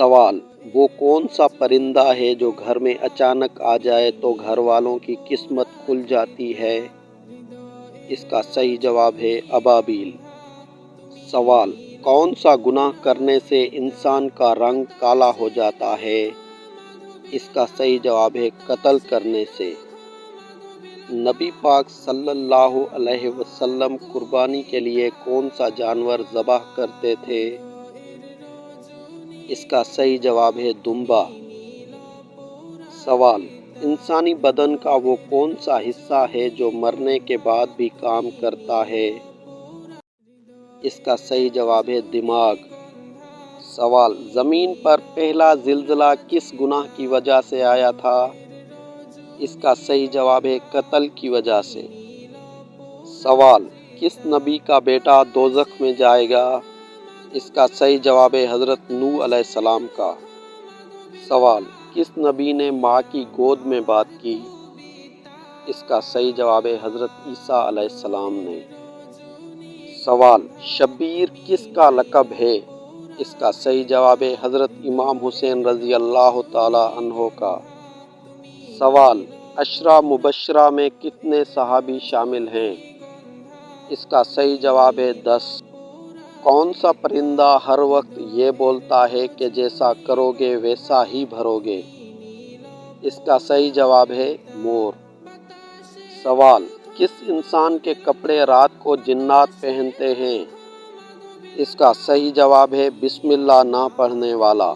سوال: وہ کون سا پرندہ ہے جو گھر میں اچانک آ جائے تو گھر والوں کی قسمت کھل جاتی ہے؟ اس کا صحیح جواب ہے ابابیل۔ سوال: کون سا گناہ کرنے سے انسان کا رنگ کالا ہو جاتا ہے؟ اس کا صحیح جواب ہے قتل کرنے سے۔ نبی پاک صلی اللہ علیہ وسلم قربانی کے لیے کون سا جانور ذبح کرتے تھے؟ اس کا صحیح جواب ہے دمبا۔ سوال: انسانی بدن کا وہ کون سا حصہ ہے جو مرنے کے بعد بھی کام کرتا ہے؟ اس کا صحیح جواب ہے دماغ۔ سوال: زمین پر پہلا زلزلہ کس گناہ کی وجہ سے آیا تھا؟ اس کا صحیح جواب ہے قتل کی وجہ سے۔ سوال: کس نبی کا بیٹا دوزخ میں جائے گا؟ اس کا صحیح جواب ہے حضرت نوح علیہ السلام کا۔ سوال: کس نبی نے ماں کی گود میں بات کی؟ اس کا صحیح جواب ہے حضرت عیسیٰ علیہ السلام نے۔ سوال: شبیر کس کا لقب ہے؟ اس کا صحیح جواب ہے حضرت امام حسین رضی اللہ تعالی عنہ کا۔ سوال: عشرہ مبشرہ میں کتنے صحابی شامل ہیں؟ اس کا صحیح جواب ہے 10۔ کون سا پرندہ ہر وقت یہ بولتا ہے کہ جیسا کرو گے ویسا ہی بھرو گے؟ اس کا صحیح جواب ہے مور۔ سوال: کس انسان کے کپڑے رات کو جنات پہنتے ہیں؟ اس کا صحیح جواب ہے بسم اللہ نہ پڑھنے والا۔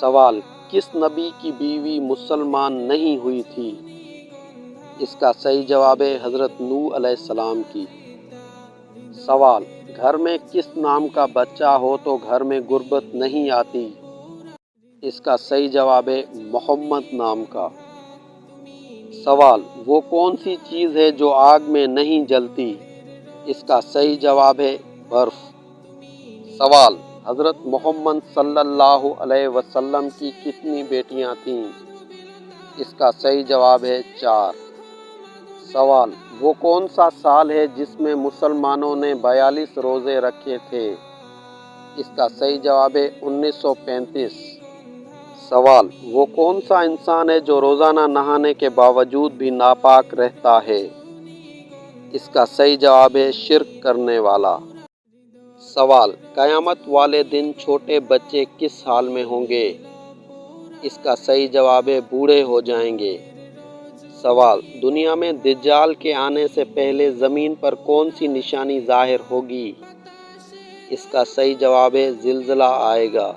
سوال: کس نبی کی بیوی مسلمان نہیں ہوئی تھی؟ اس کا صحیح جواب ہے حضرت نوح علیہ السلام کی۔ سوال: گھر میں کس نام کا بچہ ہو تو گھر میں غربت نہیں آتی؟ اس کا صحیح جواب ہے محمد نام کا۔ سوال: وہ کون سی چیز ہے جو آگ میں نہیں جلتی؟ اس کا صحیح جواب ہے برف۔ سوال: حضرت محمد صلی اللہ علیہ وسلم کی کتنی بیٹیاں تھیں؟ اس کا صحیح جواب ہے 4۔ سوال: وہ کون سا سال ہے جس میں مسلمانوں نے 42 روزے رکھے تھے؟ اس کا صحیح جواب ہے 1935۔ سوال: وہ کون سا انسان ہے جو روزانہ نہانے کے باوجود بھی ناپاک رہتا ہے؟ اس کا صحیح جواب ہے شرک کرنے والا۔ سوال: قیامت والے دن چھوٹے بچے کس حال میں ہوں گے؟ اس کا صحیح جواب ہے بوڑھے ہو جائیں گے۔ سوال: دنیا میں دجال کے آنے سے پہلے زمین پر کون سی نشانی ظاہر ہوگی؟ اس کا صحیح جواب ہے زلزلہ آئے گا۔